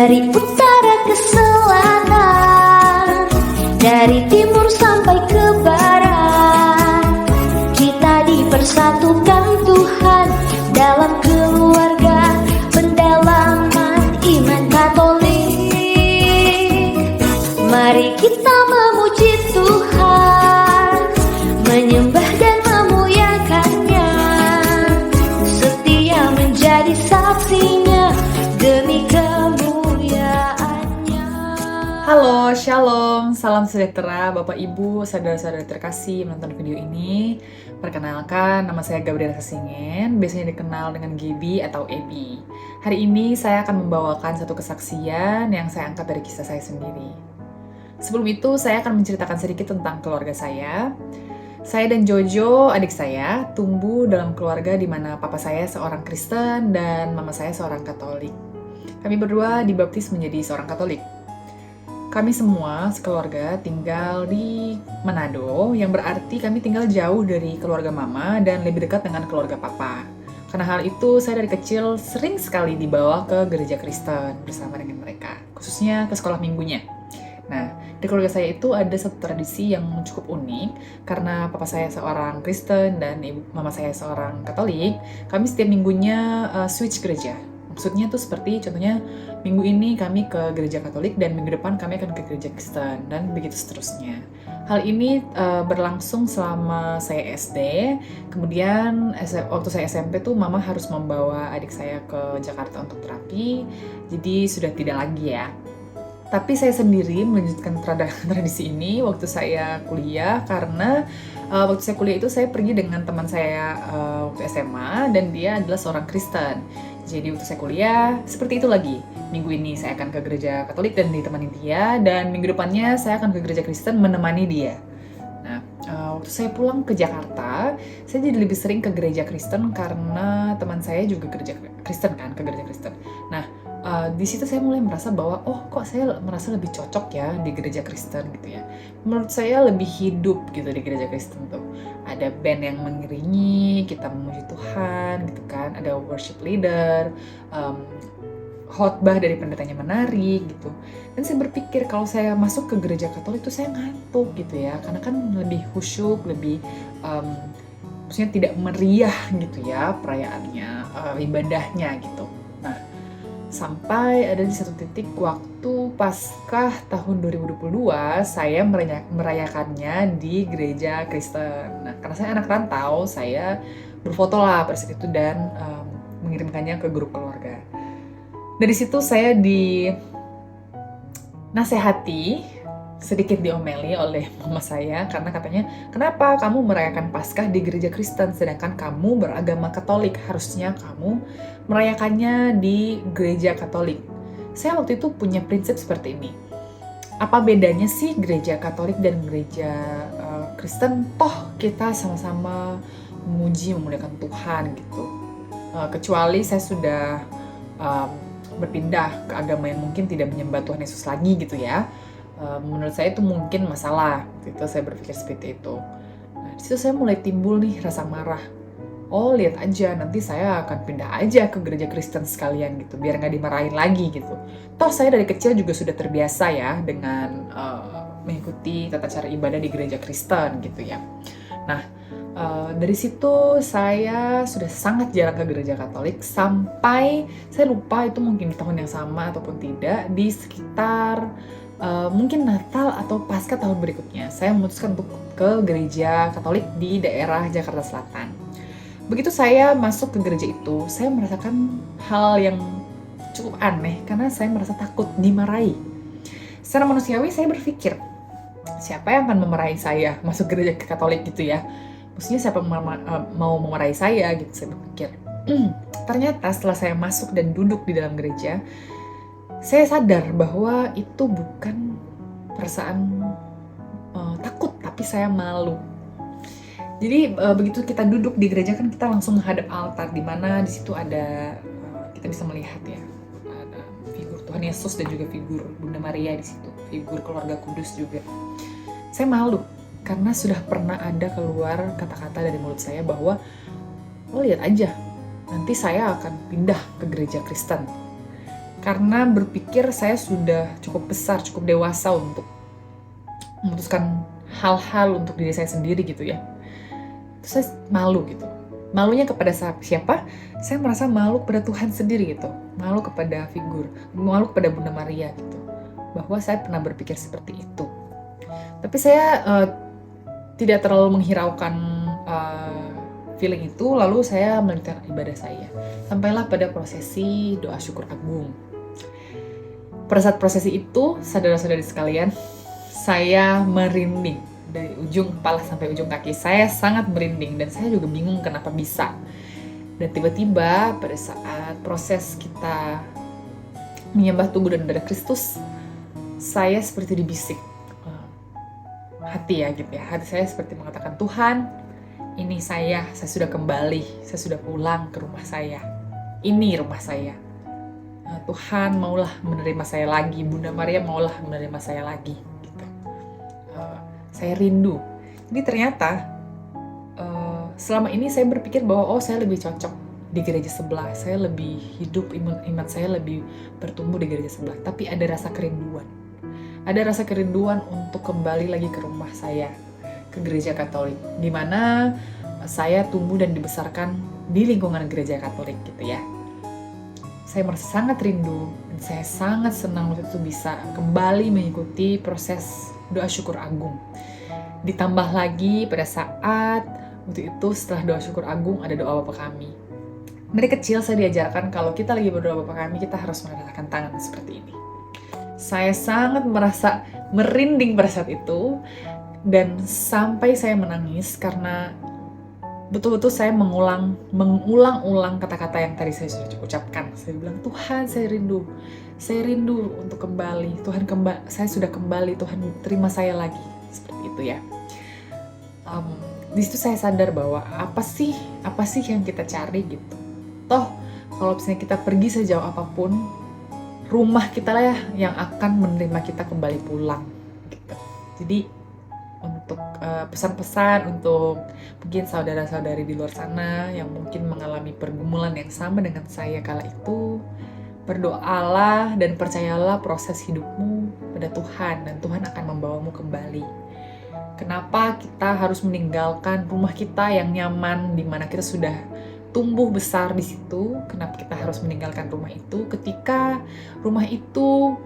Dari utara ke selatan, dari timur sampai ke barat, kita dipersatukan Tuhan dalam keluarga pendalaman iman Katolik. Mari kita memuji Tuhan, menyembah dan memuliakannya, setia menjadi saksinya demi kemuliaannya. Halo, shalom, salam sejahtera Bapak Ibu, saudara-saudara terkasih menonton video ini. Perkenalkan, nama saya Gabriela Sasingen, biasanya dikenal dengan Gaby atau Ebi. Hari ini saya akan membawakan satu kesaksian yang saya angkat dari kisah saya sendiri. Sebelum itu, saya akan menceritakan sedikit tentang keluarga saya. Saya dan Jojo, adik saya, tumbuh dalam keluarga di mana papa saya seorang Kristen dan mama saya seorang Katolik. Kami berdua dibaptis menjadi seorang Katolik. Kami semua sekeluarga tinggal di Manado, yang berarti kami tinggal jauh dari keluarga mama dan lebih dekat dengan keluarga papa. Karena hal itu, saya dari kecil sering sekali dibawa ke gereja Kristen bersama dengan mereka, khususnya ke sekolah minggunya. Nah, di keluarga saya itu ada satu tradisi yang cukup unik, karena papa saya seorang Kristen dan mama saya seorang Katolik. Kami setiap minggunya switch gereja. Maksudnya tuh seperti contohnya minggu ini kami ke gereja Katolik dan minggu depan kami akan ke gereja Kristen dan begitu seterusnya. Hal ini berlangsung selama saya SD. Kemudian waktu saya SMP tuh mama harus membawa adik saya ke Jakarta untuk terapi. Jadi sudah tidak lagi ya. Tapi saya sendiri melanjutkan tradisi ini waktu saya kuliah, karena waktu saya kuliah itu saya pergi dengan teman saya waktu SMA dan dia adalah seorang Kristen. Jadi waktu saya kuliah seperti itu lagi. Minggu ini saya akan ke gereja Katolik dan ditemani dia, dan minggu depannya saya akan ke gereja Kristen menemani dia. Nah, waktu saya pulang ke Jakarta, saya jadi lebih sering ke gereja Kristen karena teman saya juga gereja Kristen kan, ke gereja Kristen. Nah, di situ saya mulai merasa bahwa kok saya merasa lebih cocok ya di gereja Kristen gitu ya. Menurut saya lebih hidup gitu di gereja Kristen tuh. Ada band yang mengiringi, kita memuji Tuhan gitu kan. Ada worship leader, khotbah dari pendetanya menarik gitu. Dan saya berpikir kalau saya masuk ke gereja Katolik tuh saya ngantuk gitu ya. Karena kan lebih khusyuk, lebih maksudnya tidak meriah gitu ya perayaannya, ibadahnya gitu. Nah, sampai ada di satu titik waktu Paskah tahun 2022, saya merayakannya di gereja Kristen. Nah, karena saya anak rantau, saya berfoto lah pada saat itu dan mengirimkannya ke grup keluarga. Dari situ saya dinasehati, sedikit diomeli oleh mama saya, karena katanya, kenapa kamu merayakan Paskah di gereja Kristen sedangkan kamu beragama Katolik, harusnya kamu merayakannya di gereja Katolik. Saya waktu itu punya prinsip seperti ini, apa bedanya sih gereja Katolik dan gereja Kristen? Toh kita sama-sama memuji memuliakan Tuhan gitu. Kecuali saya sudah berpindah ke agama yang mungkin tidak menyembah Tuhan Yesus lagi gitu ya. Menurut saya itu mungkin masalah, itu saya berpikir seperti itu. Nah, disitu saya mulai timbul nih rasa marah. Oh, lihat aja, nanti saya akan pindah aja ke gereja Kristen sekalian gitu, biar nggak dimarahin lagi gitu. Toh saya dari kecil juga sudah terbiasa ya dengan mengikuti tata cara ibadah di gereja Kristen gitu ya. Nah, dari situ saya sudah sangat jarang ke gereja Katolik sampai saya lupa itu mungkin di tahun yang sama ataupun tidak, di sekitar mungkin Natal atau Paskah tahun berikutnya, saya memutuskan untuk ke gereja Katolik di daerah Jakarta Selatan. Begitu saya masuk ke gereja itu, saya merasakan hal yang cukup aneh karena saya merasa takut dimarahi. Secara manusiawi saya berpikir, siapa yang akan memarahi saya masuk gereja Katolik gitu ya? Maksudnya siapa mau memarahi saya gitu, saya berpikir. Ternyata setelah saya masuk dan duduk di dalam gereja, saya sadar bahwa itu bukan perasaan takut, tapi saya malu. Jadi begitu kita duduk di gereja kan kita langsung menghadap altar, di mana di situ ada kita bisa melihat ya, ada figur Tuhan Yesus dan juga figur Bunda Maria di situ, figur keluarga kudus juga. Saya malu karena sudah pernah ada keluar kata-kata dari mulut saya bahwa lihat aja, nanti saya akan pindah ke gereja Kristen. karena berpikir saya sudah cukup besar, cukup dewasa untuk memutuskan hal-hal untuk diri saya sendiri gitu ya. Terus saya malu gitu. Malunya kepada siapa? Saya merasa malu kepada Tuhan sendiri gitu. Malu kepada figur, malu kepada Bunda Maria gitu. Bahwa saya pernah berpikir seperti itu. Tapi saya tidak terlalu menghiraukan feeling itu, lalu saya melanjutkan ibadah saya. Sampailah pada prosesi doa syukur agung. Pada saat prosesi itu, saudara-saudari sekalian, saya merinding. Dari ujung kepala sampai ujung kaki, saya sangat merinding. Dan saya juga bingung kenapa bisa. Dan tiba-tiba pada saat proses kita menyembah tubuh dan darah Kristus, saya seperti dibisik. Hati ya gitu ya. Hati saya seperti mengatakan, Tuhan, ini saya sudah kembali. Saya sudah pulang ke rumah saya. Ini rumah saya. Tuhan maulah menerima saya lagi, Bunda Maria maulah menerima saya lagi gitu. Saya rindu. Jadi ternyata selama ini saya berpikir bahwa saya lebih cocok di gereja sebelah, saya lebih hidup, iman saya lebih bertumbuh di gereja sebelah. Tapi ada rasa kerinduan untuk kembali lagi ke rumah saya, ke gereja Katolik, di mana saya tumbuh dan dibesarkan di lingkungan gereja Katolik gitu ya. Saya merasa sangat rindu dan saya sangat senang waktu itu bisa kembali mengikuti proses doa syukur agung. Ditambah lagi pada saat waktu itu setelah doa syukur agung ada doa Bapa Kami. Dari kecil saya diajarkan kalau kita lagi berdoa Bapa Kami, kita harus mengadakan tangan seperti ini. Saya sangat merasa merinding pada saat itu dan sampai saya menangis karena betul-betul saya mengulang-ulang kata-kata yang tadi saya sudah ucapkan. Saya bilang, Tuhan, saya rindu untuk kembali. Tuhan, saya sudah kembali. Tuhan, terima saya lagi. Seperti itu ya. Di situ saya sadar bahwa apa sih yang kita cari gitu. Toh, kalau misalnya kita pergi sejauh apapun, rumah kita lah yang akan menerima kita kembali pulang. Gitu. Jadi untuk pesan-pesan untuk mungkin saudara-saudari di luar sana yang mungkin mengalami pergumulan yang sama dengan saya kala itu, berdoalah dan percayalah proses hidupmu pada Tuhan dan Tuhan akan membawamu kembali. Kenapa kita harus meninggalkan rumah kita yang nyaman di mana kita sudah tumbuh besar di situ? Kenapa kita harus meninggalkan rumah itu ketika rumah itu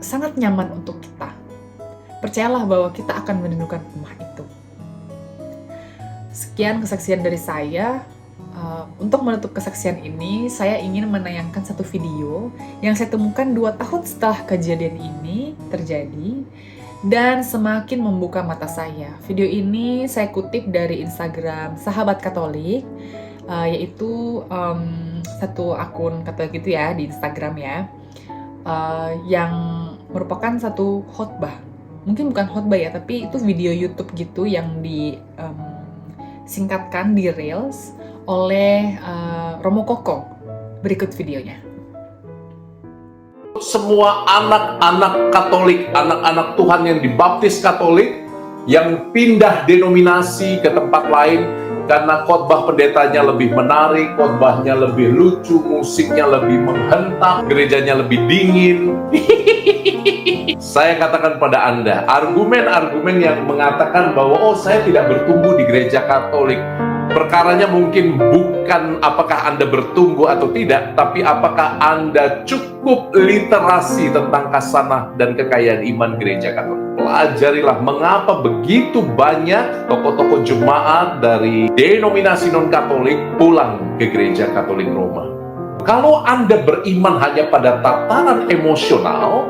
sangat nyaman untuk kita? Percayalah bahwa kita akan merindukan rumah itu. Sekian kesaksian dari saya. Untuk menutup kesaksian ini, saya ingin menayangkan satu video yang saya temukan 2 tahun setelah kejadian ini terjadi dan semakin membuka mata saya. Video ini saya kutip dari Instagram Sahabat Katolik, yaitu satu akun Katolik itu ya di Instagram ya, yang merupakan satu khotbah. Mungkin bukan khotbah ya, tapi itu video YouTube gitu yang disingkatkan di Reels oleh Romo Koko. Berikut videonya. Semua anak-anak Katolik, anak-anak Tuhan yang dibaptis Katolik, yang pindah denominasi ke tempat lain karena khotbah pendetanya lebih menarik, khotbahnya lebih lucu, musiknya lebih menghentak, gerejanya lebih dingin. Saya katakan pada Anda, argumen-argumen yang mengatakan bahwa saya tidak bertumbuh di gereja Katolik, perkaranya mungkin bukan apakah Anda bertumbuh atau tidak, tapi apakah Anda cukup literasi tentang khasanah dan kekayaan iman gereja Katolik. Pelajarilah mengapa begitu banyak tokoh-tokoh jemaat dari denominasi non-Katolik pulang ke gereja Katolik Roma. Kalau Anda beriman hanya pada tataran emosional,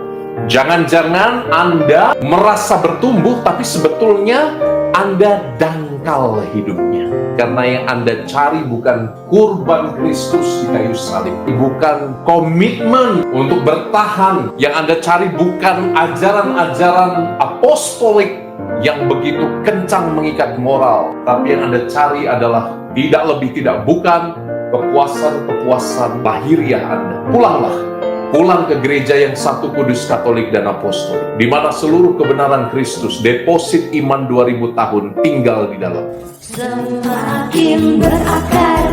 jangan-jangan Anda merasa bertumbuh, tapi sebetulnya Anda dangkal hidupnya. Karena yang Anda cari bukan kurban Kristus di kayu salib, bukan komitmen untuk bertahan. Yang Anda cari bukan ajaran-ajaran apostolik yang begitu kencang mengikat moral, tapi yang Anda cari adalah tidak lebih tidak bukan kepuasan-kepuasan lahiriah Anda. Pulang ke gereja yang satu kudus, Katolik dan Apostolik, di mana seluruh kebenaran Kristus, deposit iman 2000 tahun tinggal di dalam. Semakin berakar